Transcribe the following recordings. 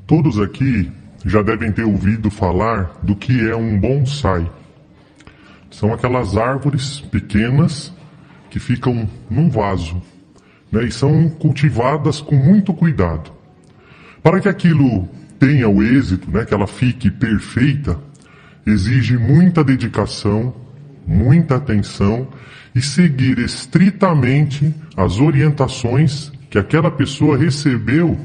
Todos aqui já devem ter ouvido falar do que é um bonsai. São aquelas árvores pequenas que ficam num vaso, né, e são cultivadas com muito cuidado. Para que aquilo tenha o êxito, né, que ela fique perfeita, exige muita dedicação, muita atenção e seguir estritamente as orientações que aquela pessoa recebeu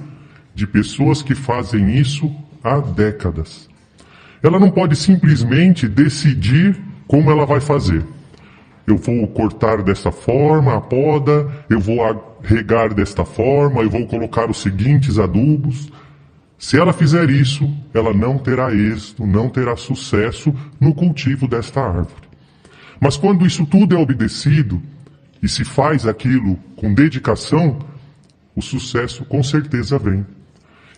de pessoas que fazem isso há décadas. Ela não pode simplesmente decidir como ela vai fazer. Eu vou cortar desta forma a poda, eu vou regar desta forma, eu vou colocar os seguintes adubos. Se ela fizer isso, ela não terá êxito, não terá sucesso no cultivo desta árvore. Mas quando isso tudo é obedecido e se faz aquilo com dedicação, o sucesso com certeza vem.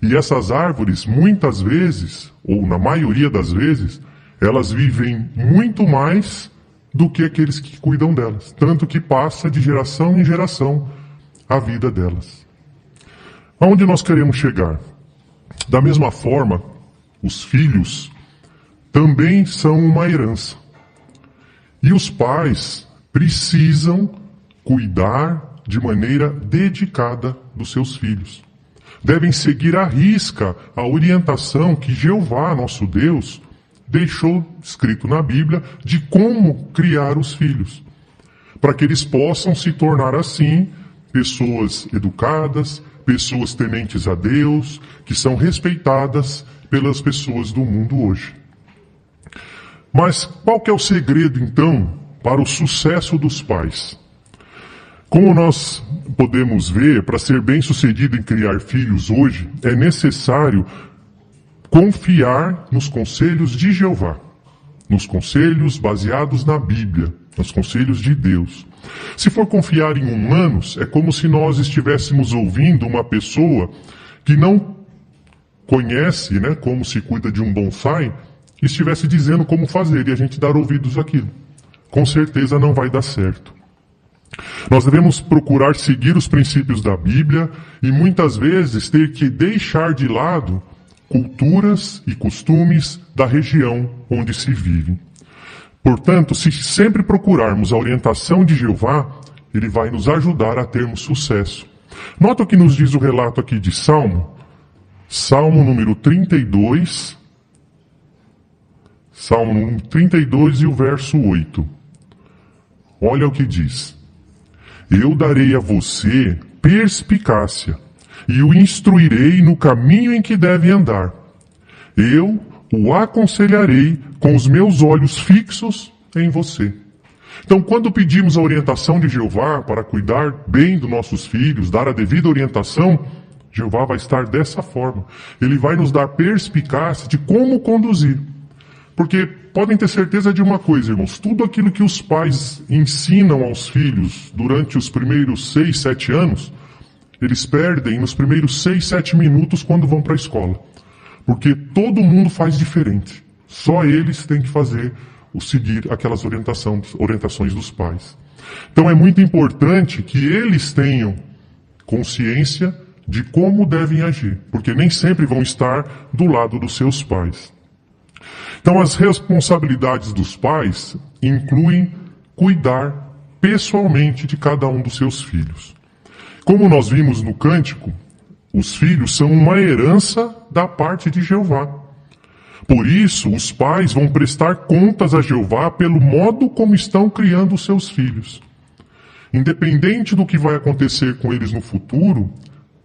E essas árvores, muitas vezes, ou na maioria das vezes, elas vivem muito mais do que aqueles que cuidam delas. Tanto que passa de geração em geração a vida delas. Aonde nós queremos chegar? Da mesma forma, os filhos também são uma herança. E os pais precisam cuidar de maneira dedicada dos seus filhos. Devem seguir à risca a orientação que Jeová, nosso Deus, deixou escrito na Bíblia de como criar os filhos, para que eles possam se tornar assim pessoas educadas, pessoas tementes a Deus, que são respeitadas pelas pessoas do mundo hoje. Mas qual que é o segredo, então, para o sucesso dos pais? Como nós podemos ver, para ser bem-sucedido em criar filhos hoje, é necessário confiar nos conselhos de Jeová, nos conselhos baseados na Bíblia, nos conselhos de Deus. Se for confiar em humanos, é como se nós estivéssemos ouvindo uma pessoa que não conhece, né, como se cuida de um bonsai, e estivesse dizendo como fazer, e a gente dar ouvidos àquilo. Com certeza não vai dar certo. Nós devemos procurar seguir os princípios da Bíblia e muitas vezes ter que deixar de lado culturas e costumes da região onde se vive. Portanto, se sempre procurarmos a orientação de Jeová, ele vai nos ajudar a termos sucesso. Nota o que nos diz o relato aqui de Salmo número 32, Salmo número 32 e o verso 8. Olha o que diz. Eu darei a você perspicácia e o instruirei no caminho em que deve andar. Eu o aconselharei com os meus olhos fixos em você. Então, quando pedimos a orientação de Jeová para cuidar bem dos nossos filhos, dar a devida orientação, Jeová vai estar dessa forma. Ele vai nos dar perspicácia de como conduzir. Porque podem ter certeza de uma coisa, irmãos, tudo aquilo que os pais ensinam aos filhos durante os primeiros 6, 7 anos, eles perdem nos primeiros 6, 7 minutos quando vão para a escola. Porque todo mundo faz diferente. Só eles têm que seguir aquelas orientações dos pais. Então é muito importante que eles tenham consciência de como devem agir, porque nem sempre vão estar do lado dos seus pais. Então as responsabilidades dos pais incluem cuidar pessoalmente de cada um dos seus filhos. Como nós vimos no cântico, os filhos são uma herança da parte de Jeová. Por isso, os pais vão prestar contas a Jeová pelo modo como estão criando os seus filhos. Independente do que vai acontecer com eles no futuro,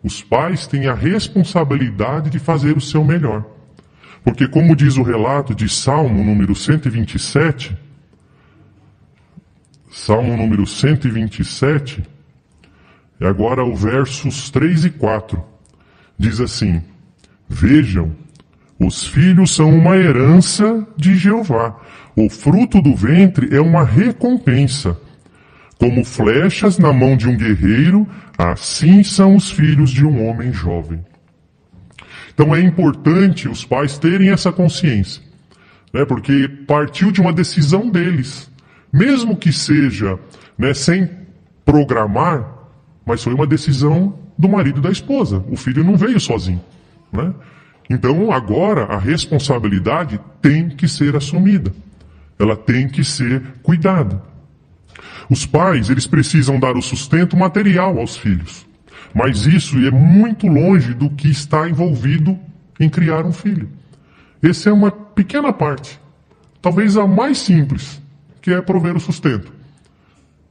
os pais têm a responsabilidade de fazer o seu melhor. Porque, como diz o relato de Salmo número 127, Salmo número 127, e agora o versos 3 e 4, diz assim: Vejam, os filhos são uma herança de Jeová, o fruto do ventre é uma recompensa. Como flechas na mão de um guerreiro, assim são os filhos de um homem jovem. Então é importante os pais terem essa consciência, né, porque partiu de uma decisão deles, mesmo que seja, né, sem programar, mas foi uma decisão do marido e da esposa. O filho não veio sozinho, né? Então, agora, a responsabilidade tem que ser assumida. Ela tem que ser cuidada. Os pais, eles precisam dar o sustento material aos filhos. Mas isso é muito longe do que está envolvido em criar um filho. Essa é uma pequena parte, talvez a mais simples, que é prover o sustento.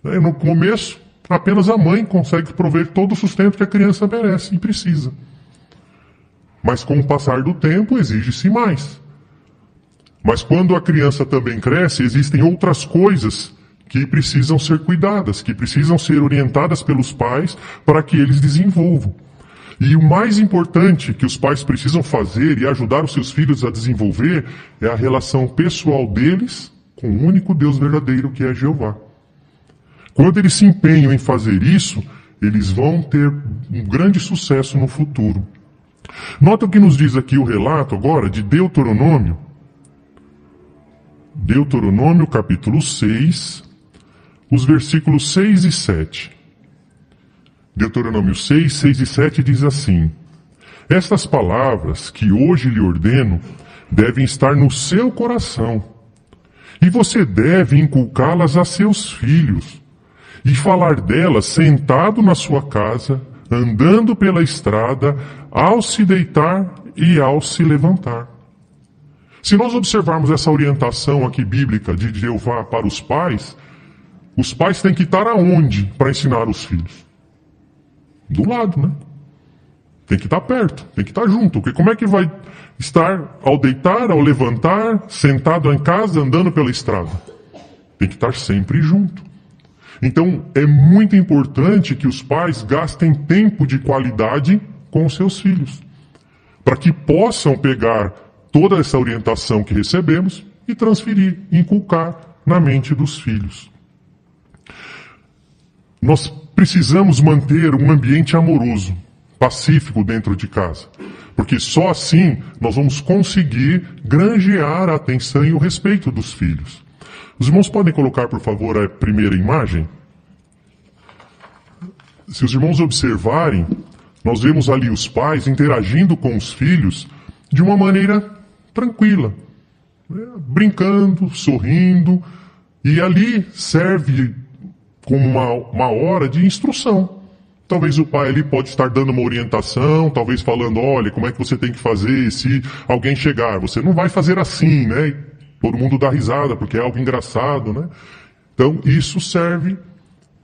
No começo, apenas a mãe consegue prover todo o sustento que a criança merece e precisa. Mas com o passar do tempo, exige-se mais. Mas quando a criança também cresce, existem outras coisas que precisam ser cuidadas, que precisam ser orientadas pelos pais para que eles desenvolvam. E o mais importante que os pais precisam fazer e ajudar os seus filhos a desenvolver é a relação pessoal deles com o único Deus verdadeiro que é Jeová. Quando eles se empenham em fazer isso, eles vão ter um grande sucesso no futuro. Nota o que nos diz aqui o relato agora de Deuteronômio. Deuteronômio capítulo 6, os versículos 6 e 7. Deuteronômio 6, 6 e 7 diz assim: Estas palavras que hoje lhe ordeno devem estar no seu coração, e você deve inculcá-las a seus filhos, e falar delas sentado na sua casa, andando pela estrada, ao se deitar e ao se levantar. Se nós observarmos essa orientação aqui bíblica de Jeová para os pais têm que estar aonde para ensinar os filhos? Do lado, né? Tem que estar perto, tem que estar junto. Porque como é que vai estar ao deitar, ao levantar, sentado em casa, andando pela estrada? Tem que estar sempre junto. Então, é muito importante que os pais gastem tempo de qualidade com os seus filhos, para que possam pegar toda essa orientação que recebemos e transferir, inculcar na mente dos filhos. Nós precisamos manter um ambiente amoroso, pacífico dentro de casa, porque só assim nós vamos conseguir granjear a atenção e o respeito dos filhos. Os irmãos podem colocar, por favor, a primeira imagem? Se os irmãos observarem, nós vemos ali os pais interagindo com os filhos de uma maneira tranquila, brincando, sorrindo, e ali serve como uma hora de instrução. Talvez o pai ali pode estar dando uma orientação, talvez falando, olha, como é que você tem que fazer se alguém chegar? Você não vai fazer assim, né? Todo mundo dá risada porque é algo engraçado, né? Então, isso serve,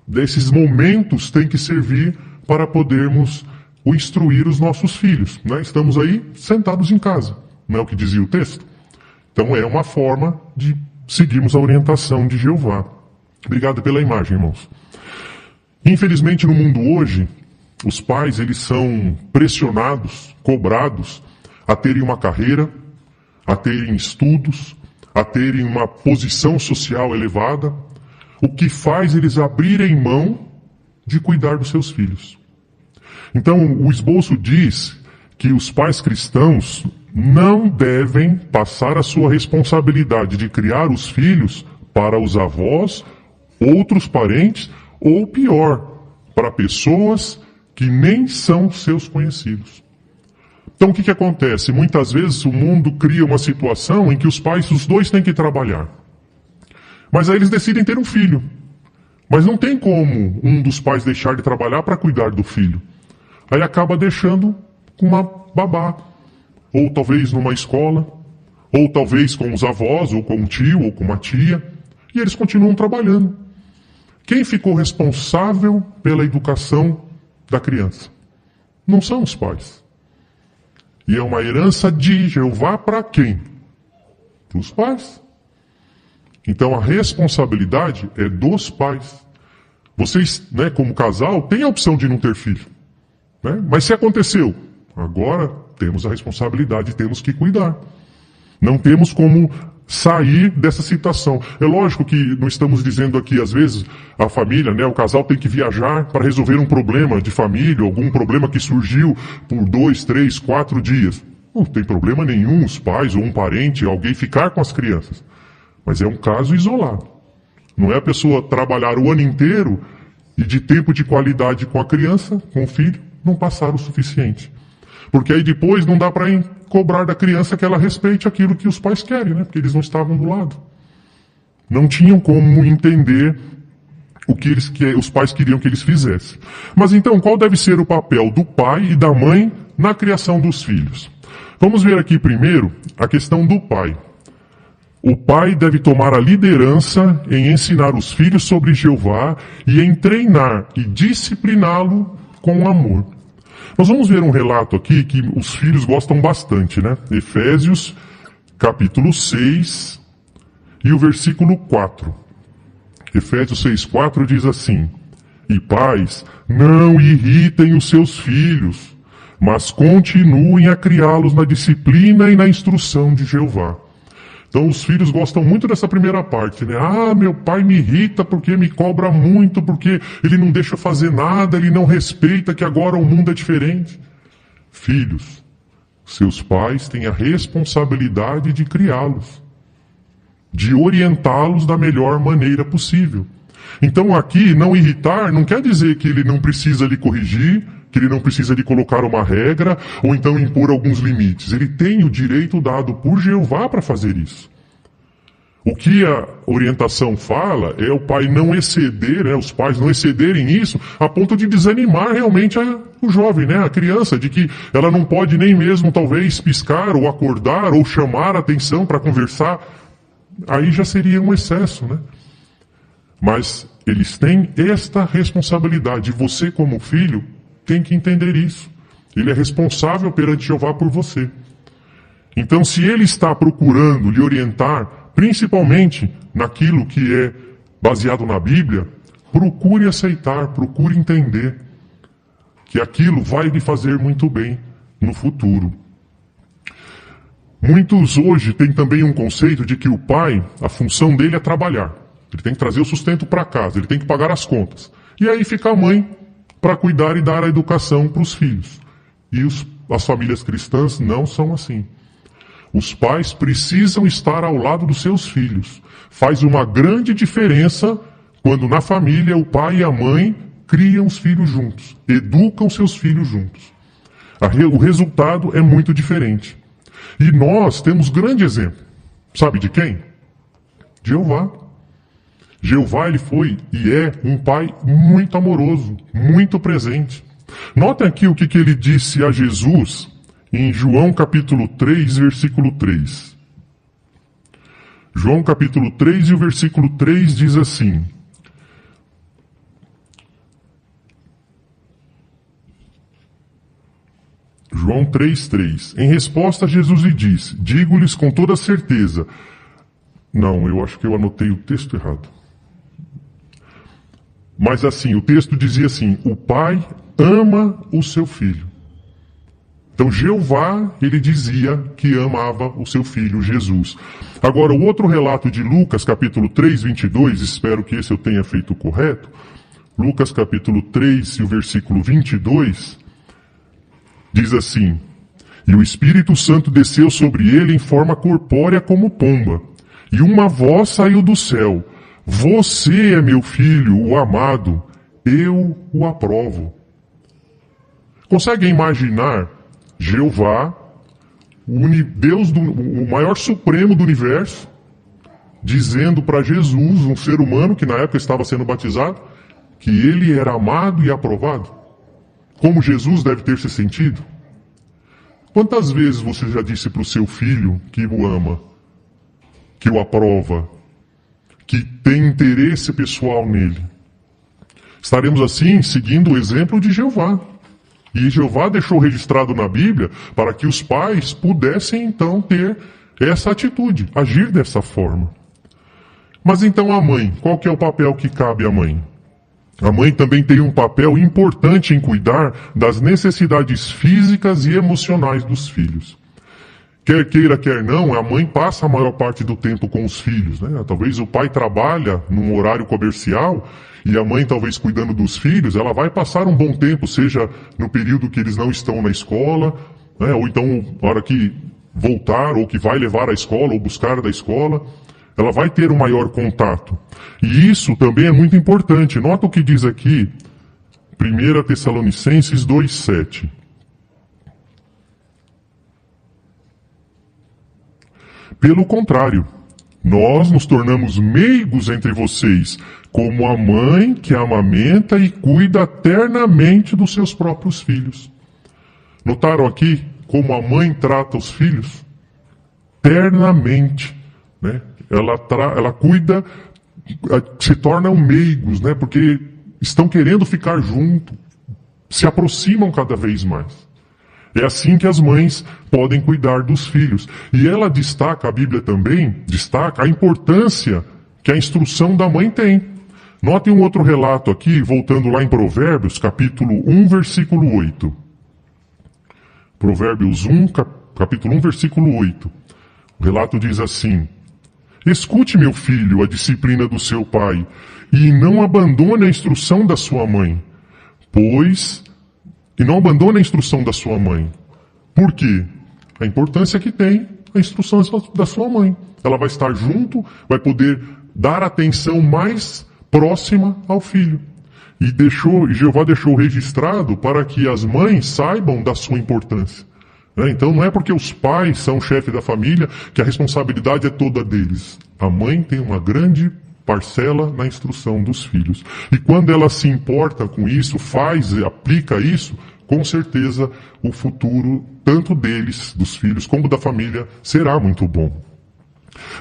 desses momentos tem que servir para podermos instruir os nossos filhos, né? Estamos aí sentados em casa, não é o que dizia o texto? Então, é uma forma de seguirmos a orientação de Jeová. Obrigado pela imagem, irmãos. Infelizmente, no mundo hoje, os pais eles são pressionados, cobrados a terem uma carreira, a terem estudos, a terem uma posição social elevada, o que faz eles abrirem mão de cuidar dos seus filhos. Então, o esboço diz que os pais cristãos não devem passar a sua responsabilidade de criar os filhos para os avós, outros parentes, ou pior, para pessoas que nem são seus conhecidos. Então o que acontece? Muitas vezes o mundo cria uma situação em que os pais, os dois têm que trabalhar. Mas aí eles decidem ter um filho. Mas não tem como um dos pais deixar de trabalhar para cuidar do filho. Aí acaba deixando com uma babá. Ou talvez numa escola. Ou talvez com os avós, ou com um tio, ou com uma tia. E eles continuam trabalhando. Quem ficou responsável pela educação da criança? Não são os pais. E é uma herança de Jeová para quem? Para os pais. Então a responsabilidade é dos pais. Vocês, né, como casal, têm a opção de não ter filho. Né? Mas se aconteceu, agora temos a responsabilidade, temos que cuidar. Não temos como sair dessa situação. É lógico que não estamos dizendo aqui, às vezes, a família, né, o casal tem que viajar para resolver um problema de família, algum problema que surgiu por 2, 3, 4 dias. Não tem problema nenhum os pais ou um parente, alguém ficar com as crianças. Mas é um caso isolado. Não é a pessoa trabalhar o ano inteiro e de tempo de qualidade com a criança, com o filho, não passar o suficiente. Porque aí depois não dá para cobrar da criança que ela respeite aquilo que os pais querem, né? Porque eles não estavam do lado. Não tinham como entender o que os pais queriam que eles fizessem. Mas então, qual deve ser o papel do pai e da mãe na criação dos filhos? Vamos ver aqui primeiro a questão do pai. O pai deve tomar a liderança em ensinar os filhos sobre Jeová e em treinar e discipliná-lo com amor. Nós vamos ver um relato aqui que os filhos gostam bastante, né? Efésios, capítulo 6 e o versículo 4. Efésios 6,4 diz assim: E pais, não irritem os seus filhos, mas continuem a criá-los na disciplina e na instrução de Jeová. Então os filhos gostam muito dessa primeira parte, né? Ah, meu pai me irrita porque me cobra muito, porque ele não deixa fazer nada, ele não respeita que agora o mundo é diferente. Filhos, seus pais têm a responsabilidade de criá-los, de orientá-los da melhor maneira possível. Então aqui, não irritar não quer dizer que ele não precisa lhe corrigir, que ele não precisa de colocar uma regra, ou então impor alguns limites. Ele tem o direito dado por Jeová para fazer isso. O que a orientação fala é o pai não exceder, os pais não excederem isso, a ponto de desanimar realmente o jovem, a criança, de que ela não pode nem mesmo talvez piscar, ou acordar, ou chamar a atenção para conversar. Aí já seria um excesso, né? Mas eles têm esta responsabilidade. Você, como filho, tem que entender isso. Ele é responsável perante Jeová por você. Então, se ele está procurando lhe orientar, principalmente naquilo que é baseado na Bíblia, procure aceitar, procure entender que aquilo vai lhe fazer muito bem no futuro. Muitos hoje têm também um conceito de que o pai, a função dele é trabalhar. Ele tem que trazer o sustento para casa, ele tem que pagar as contas. E aí fica a mãe para cuidar e dar a educação para os filhos. E as famílias cristãs não são assim. Os pais precisam estar ao lado dos seus filhos. Faz uma grande diferença quando na família o pai e a mãe criam os filhos juntos, educam seus filhos juntos. O resultado é muito diferente. E nós temos grande exemplo. Sabe de quem? Jeová. Jeová, ele foi e é um pai muito amoroso, muito presente. Notem aqui o que ele disse a Jesus em João capítulo 3, versículo 3. João capítulo 3 e o versículo 3 diz assim: João 3:3. Em resposta, Jesus lhe disse: Digo-lhes com toda certeza. Não, eu acho que eu anotei o texto errado. Mas assim, o texto dizia assim: o pai ama o seu filho. Então Jeová, ele dizia que amava o seu filho, Jesus. Agora, o outro relato de Lucas, capítulo 3, 22, espero que esse eu tenha feito correto. Lucas, capítulo 3 e o versículo 22, diz assim: E o Espírito Santo desceu sobre ele em forma corpórea como pomba, e uma voz saiu do céu: Você é meu filho, o amado, eu o aprovo. Conseguem imaginar Jeová, Deus, o maior supremo do universo, dizendo para Jesus, um ser humano que na época estava sendo batizado, que ele era amado e aprovado? Como Jesus deve ter se sentido? Quantas vezes você já disse para o seu filho que o ama, que o aprova, que tem interesse pessoal nele? Estaremos assim seguindo o exemplo de Jeová. E Jeová deixou registrado na Bíblia para que os pais pudessem então ter essa atitude, agir dessa forma. Mas então a mãe, qual que é o papel que cabe à mãe? A mãe também tem um papel importante em cuidar das necessidades físicas e emocionais dos filhos. Quer queira, quer não, a mãe passa a maior parte do tempo com os filhos, né? Talvez o pai trabalha num horário comercial e a mãe talvez cuidando dos filhos, ela vai passar um bom tempo, seja no período que eles não estão na escola, né? Ou então na hora que voltar, ou que vai levar à escola, ou buscar da escola, ela vai ter um maior contato. E isso também é muito importante. Nota o que diz aqui, 1 Tessalonicenses 2,7. Pelo contrário, nós nos tornamos meigos entre vocês, como a mãe que amamenta e cuida ternamente dos seus próprios filhos. Notaram aqui como a mãe trata os filhos? Ternamente, né? Ela cuida, se tornam meigos, né? Porque estão querendo ficar junto, se aproximam cada vez mais. É assim que as mães podem cuidar dos filhos. E ela destaca, a Bíblia também destaca a importância que a instrução da mãe tem. Notem um outro relato aqui, voltando lá em Provérbios, capítulo 1, versículo 8. Provérbios 1, capítulo 1, versículo 8. O relato diz assim: Escute, meu filho, a disciplina do seu pai, e não abandone a instrução da sua mãe, E não abandone a instrução da sua mãe. Por quê? A importância que tem a instrução da sua mãe. Ela vai estar junto, vai poder dar atenção mais próxima ao filho. E Jeová deixou registrado para que as mães saibam da sua importância. Então não é porque os pais são o chefe da família que a responsabilidade é toda deles. A mãe tem uma grande parcela na instrução dos filhos. E quando ela se importa com isso, aplica isso, com certeza o futuro, tanto deles, dos filhos, como da família, será muito bom.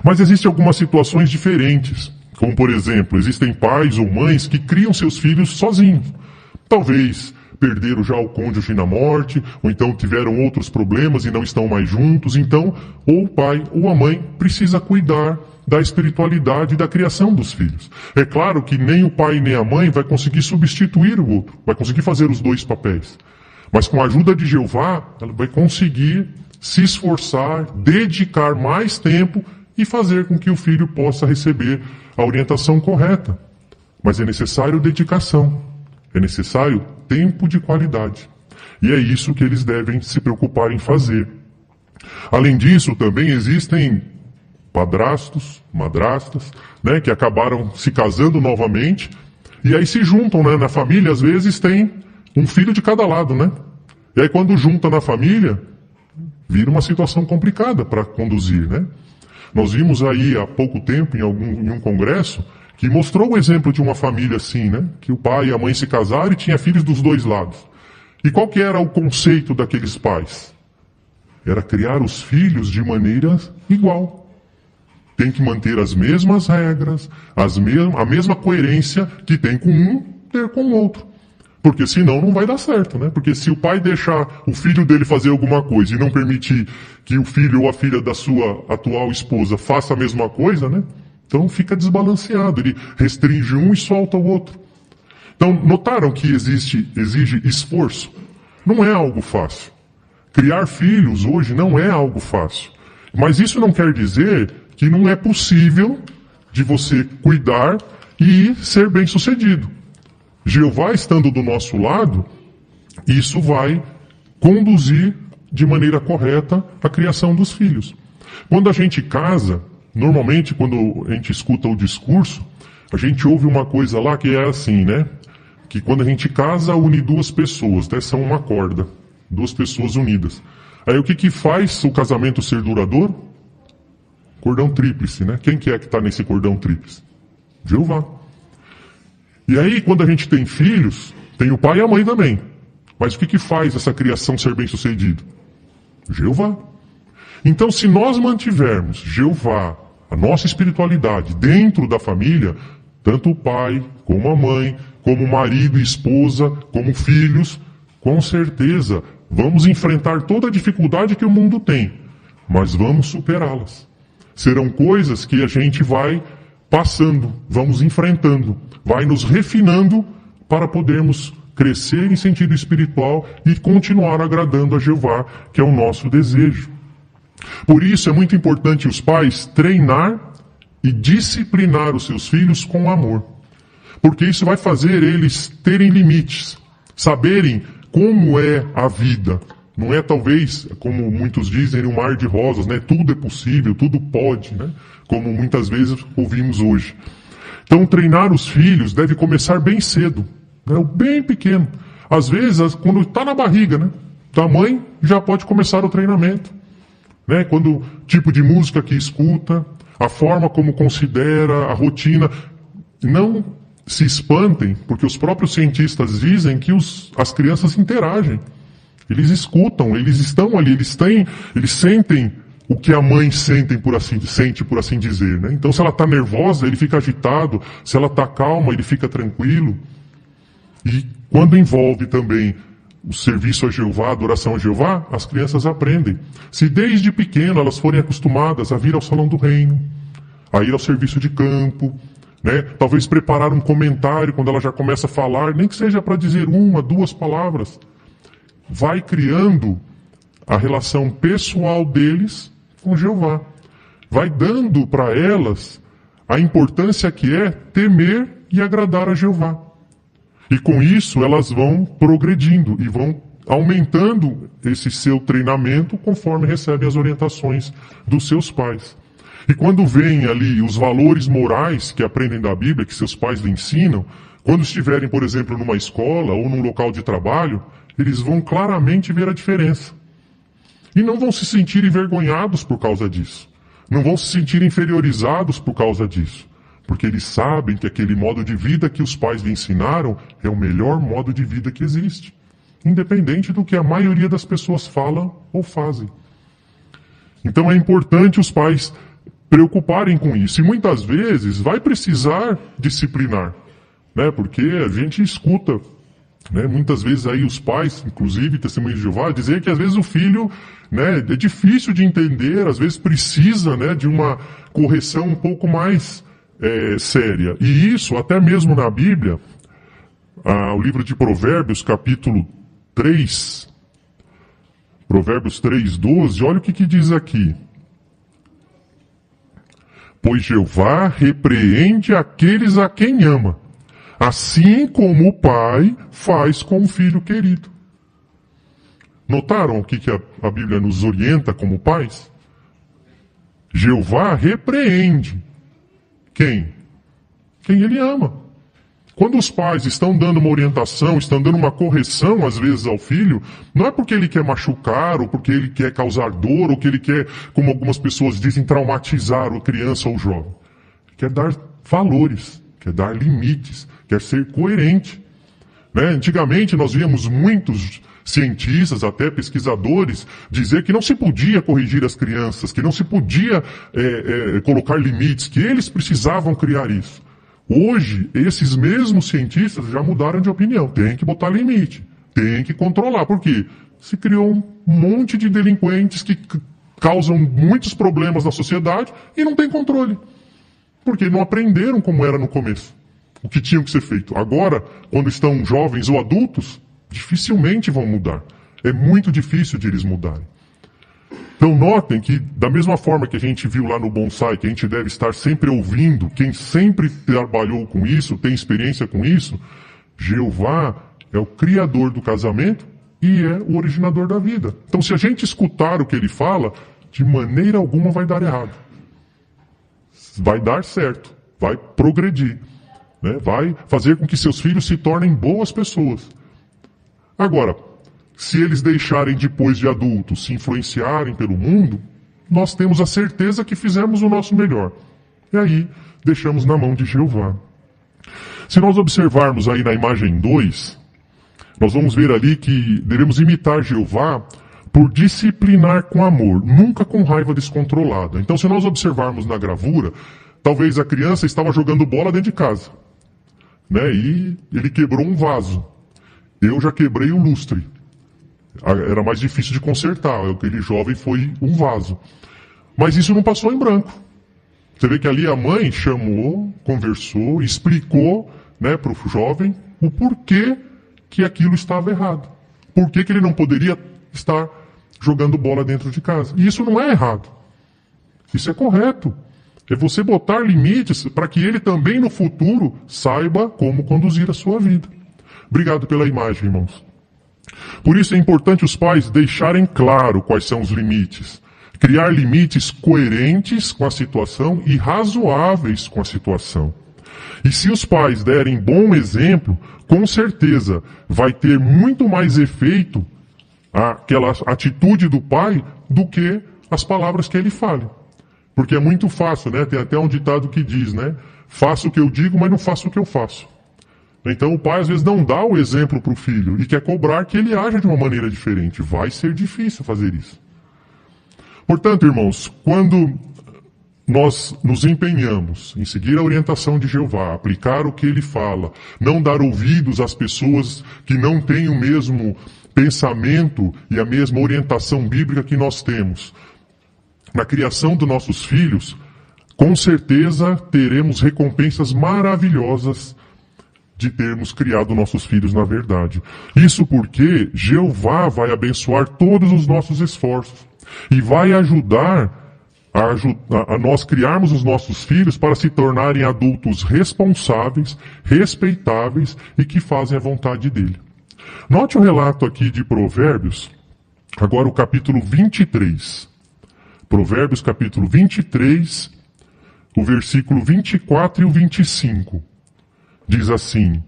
Mas existem algumas situações diferentes. Como, por exemplo, existem pais ou mães que criam seus filhos sozinhos. Talvez perderam já o cônjuge na morte, ou então tiveram outros problemas e não estão mais juntos. Então, ou o pai ou a mãe precisa cuidar da espiritualidade e da criação dos filhos. É claro que nem o pai nem a mãe vai conseguir substituir o outro, vai conseguir fazer os dois papéis. Mas com a ajuda de Jeová, ela vai conseguir se esforçar, dedicar mais tempo e fazer com que o filho possa receber a orientação correta. Mas é necessário dedicação, é necessário tempo de qualidade. E é isso que eles devem se preocupar em fazer. Além disso, também existem padrastos, madrastas, né, que acabaram se casando novamente, e aí se juntam, né, na família, às vezes tem um filho de cada lado, né? E aí quando junta na família, vira uma situação complicada para conduzir, né? Nós vimos aí há pouco tempo, em um congresso, que mostrou o exemplo de uma família assim, né? Que o pai e a mãe se casaram e tinha filhos dos dois lados. E qual que era o conceito daqueles pais? Era criar os filhos de maneira igual. Tem que manter as mesmas regras, a mesma coerência que tem com um, ter com o outro. Porque senão não vai dar certo, né? Porque se o pai deixar o filho dele fazer alguma coisa e não permitir que o filho ou a filha da sua atual esposa faça a mesma coisa, né? Então fica desbalanceado, ele restringe um e solta o outro. Então, notaram que exige esforço? Não é algo fácil. Criar filhos hoje não é algo fácil. Mas isso não quer dizer que não é possível de você cuidar e ser bem-sucedido. Jeová estando do nosso lado, isso vai conduzir de maneira correta a criação dos filhos. Quando a gente casa, normalmente quando a gente escuta o discurso, a gente ouve uma coisa lá que é assim, né? Que quando a gente casa, une duas pessoas, né? São uma corda, duas pessoas unidas. Aí o que faz o casamento ser duradouro? Cordão tríplice, né? Quem que é que está nesse cordão tríplice? Jeová. E aí, quando a gente tem filhos, tem o pai e a mãe também. Mas o que faz essa criação ser bem-sucedida? Jeová. Então, se nós mantivermos Jeová, a nossa espiritualidade, dentro da família, tanto o pai, como a mãe, como marido e esposa, como filhos, com certeza vamos enfrentar toda a dificuldade que o mundo tem, mas vamos superá-las. Serão coisas que a gente vai passando, vamos enfrentando, vai nos refinando para podermos crescer em sentido espiritual e continuar agradando a Jeová, que é o nosso desejo. Por isso é muito importante os pais treinar e disciplinar os seus filhos com amor. Porque isso vai fazer eles terem limites, saberem como é a vida. Não é talvez, como muitos dizem, um mar de rosas, né? Tudo é possível, tudo pode, né? Como muitas vezes ouvimos hoje. Então, treinar os filhos deve começar bem cedo, né? Bem pequeno. Às vezes, quando está na barriga, né? Da mãe, já pode começar o treinamento. né? Quando tipo de música que escuta, a forma como considera, a rotina. Não se espantem, porque os próprios cientistas dizem que as crianças interagem. Eles escutam, eles estão ali, eles sentem o que a mãe sente, por assim dizer, né? Então, se ela está nervosa, ele fica agitado. Se ela está calma, ele fica tranquilo. E quando envolve também o serviço a Jeová, a adoração a Jeová, as crianças aprendem. Se desde pequeno elas forem acostumadas a vir ao salão do reino, a ir ao serviço de campo, né? Talvez preparar um comentário quando ela já começa a falar, nem que seja para dizer 1, 2 palavras. Vai criando a relação pessoal deles com Jeová. Vai dando para elas a importância que é temer e agradar a Jeová. E com isso elas vão progredindo e vão aumentando esse seu treinamento conforme recebem as orientações dos seus pais. E quando vêm ali os valores morais que aprendem da Bíblia, que seus pais lhe ensinam, quando estiverem, por exemplo, numa escola ou num local de trabalho, eles vão claramente ver a diferença. E não vão se sentir envergonhados por causa disso. Não vão se sentir inferiorizados por causa disso. Porque eles sabem que aquele modo de vida que os pais lhe ensinaram é o melhor modo de vida que existe. Independente do que a maioria das pessoas falam ou fazem. Então é importante os pais preocuparem com isso. E muitas vezes vai precisar disciplinar. Né? Porque a gente escuta, né, muitas vezes aí os pais, inclusive testemunhas de Jeová, dizer que às vezes o filho, né, é difícil de entender, às vezes precisa, né, de uma correção um pouco mais séria. E isso, até mesmo na Bíblia, o livro de Provérbios, capítulo 3, Provérbios 3:12, olha o que diz aqui. Pois Jeová repreende aqueles a quem ama, assim como o pai faz com o filho querido. Notaram o que a Bíblia nos orienta como pais? Jeová repreende. Quem? Quem ele ama. Quando os pais estão dando uma orientação, estão dando uma correção, às vezes, ao filho, não é porque ele quer machucar, ou porque ele quer causar dor, ou que ele quer, como algumas pessoas dizem, traumatizar a criança ou o jovem. Ele quer dar valores, quer dar limites, quer ser coerente. Né? Antigamente, nós víamos muitos cientistas, até pesquisadores, dizer que não se podia corrigir as crianças, que não se podia colocar limites, que eles precisavam criar isso. Hoje, esses mesmos cientistas já mudaram de opinião. Tem que botar limite, tem que controlar. Por quê? Se criou um monte de delinquentes que causam muitos problemas na sociedade e não tem controle. Porque não aprenderam como era no começo, o que tinha que ser feito. Agora, quando estão jovens ou adultos, dificilmente vão mudar. É muito difícil de eles mudarem. Então notem que, da mesma forma que a gente viu lá no bonsai, que a gente deve estar sempre ouvindo, quem sempre trabalhou com isso, tem experiência com isso, Jeová é o criador do casamento e é o originador da vida. Então se a gente escutar o que ele fala, de maneira alguma vai dar errado. Vai dar certo, vai progredir, né? Vai fazer com que seus filhos se tornem boas pessoas. Agora, se eles deixarem depois de adultos se influenciarem pelo mundo, nós temos a certeza que fizemos o nosso melhor. E aí, deixamos na mão de Jeová. Se nós observarmos aí na imagem 2, nós vamos ver ali que devemos imitar Jeová por disciplinar com amor, nunca com raiva descontrolada. Então, se nós observarmos na gravura, talvez a criança estava jogando bola dentro de casa, né? E ele quebrou um vaso. Eu já quebrei o lustre. Era mais difícil de consertar. Aquele jovem foi um vaso. Mas isso não passou em branco. Você vê que ali a mãe chamou, conversou, explicou, né, para o jovem o porquê que aquilo estava errado. Por que ele não poderia estar jogando bola dentro de casa. E isso não é errado. Isso é correto. É você botar limites para que ele também no futuro saiba como conduzir a sua vida. Obrigado pela imagem, irmãos. Por isso é importante os pais deixarem claro quais são os limites. Criar limites coerentes com a situação e razoáveis com a situação. E se os pais derem bom exemplo, com certeza vai ter muito mais efeito aquela atitude do pai do que as palavras que ele fale. Porque é muito fácil, né? Tem até um ditado que diz, né? Faço o que eu digo, mas não faço o que eu faço. Então o pai às vezes não dá o exemplo para o filho e quer cobrar que ele haja de uma maneira diferente. Vai ser difícil fazer isso. Portanto, irmãos, quando nós nos empenhamos em seguir a orientação de Jeová, aplicar o que ele fala, não dar ouvidos às pessoas que não têm o mesmo pensamento e a mesma orientação bíblica que nós temos, na criação dos nossos filhos, com certeza teremos recompensas maravilhosas de termos criado nossos filhos na verdade. Isso porque Jeová vai abençoar todos os nossos esforços e vai ajudar a nós criarmos os nossos filhos para se tornarem adultos responsáveis, respeitáveis e que fazem a vontade dele. Note o relato aqui de Provérbios, agora o capítulo 23. Provérbios capítulo 23, o versículo 24 e o 25. Diz assim: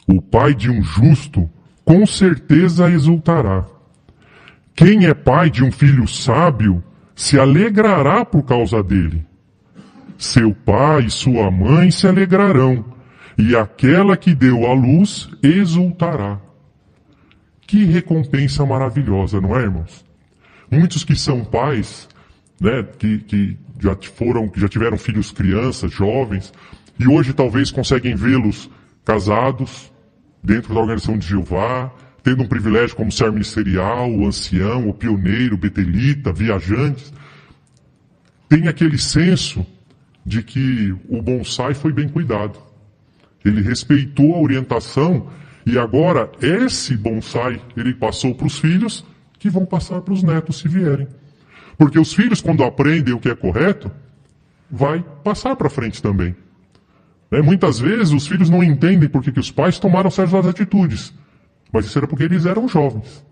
o pai de um justo com certeza exultará. Quem é pai de um filho sábio se alegrará por causa dele. Seu pai e sua mãe se alegrarão, e aquela que deu à luz exultará. Que recompensa maravilhosa, não é, irmãos? Muitos que são pais, né, que já tiveram filhos crianças, jovens, e hoje talvez conseguem vê-los casados, dentro da organização de Jeová, tendo um privilégio como ser ministerial, o ancião, o pioneiro, o betelita, viajantes, tem aquele senso de que o bonsai foi bem cuidado. Ele respeitou a orientação e agora esse bonsai ele passou para os filhos que vão passar para os netos se vierem. Porque os filhos, quando aprendem o que é correto, vai passar para frente também. Muitas vezes os filhos não entendem por que os pais tomaram certas atitudes. Mas isso era porque eles eram jovens.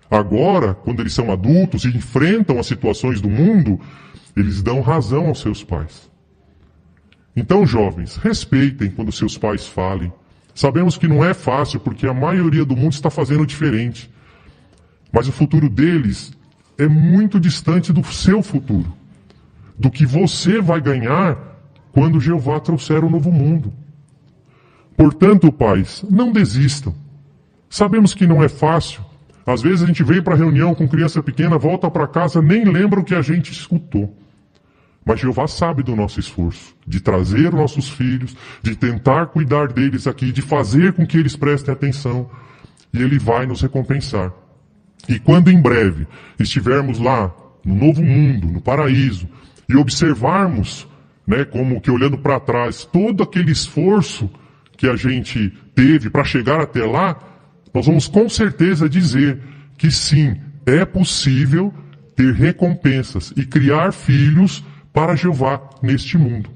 Agora, quando eles são adultos e enfrentam as situações do mundo, eles dão razão aos seus pais. Então, jovens, respeitem quando seus pais falem. Sabemos que não é fácil, porque a maioria do mundo está fazendo diferente. Mas o futuro deles é muito distante do seu futuro. Do que você vai ganhar quando Jeová trouxer o novo mundo. Portanto, pais, não desistam. Sabemos que não é fácil. Às vezes a gente vem para a reunião com criança pequena, volta para casa, nem lembra o que a gente escutou. Mas Jeová sabe do nosso esforço, de trazer nossos filhos, de tentar cuidar deles aqui, de fazer com que eles prestem atenção. E Ele vai nos recompensar. E quando em breve estivermos lá, no novo mundo, no paraíso, e observarmos, como que olhando para trás, todo aquele esforço que a gente teve para chegar até lá, nós vamos com certeza dizer que sim, é possível ter recompensas e criar filhos para Jeová neste mundo.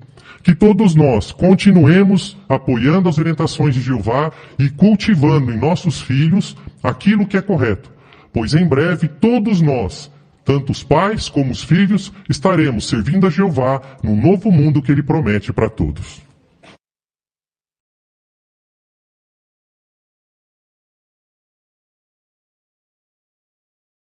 Que todos nós continuemos apoiando as orientações de Jeová e cultivando em nossos filhos aquilo que é correto, pois em breve todos nós, tanto os pais como os filhos, estaremos servindo a Jeová no novo mundo que Ele promete para todos.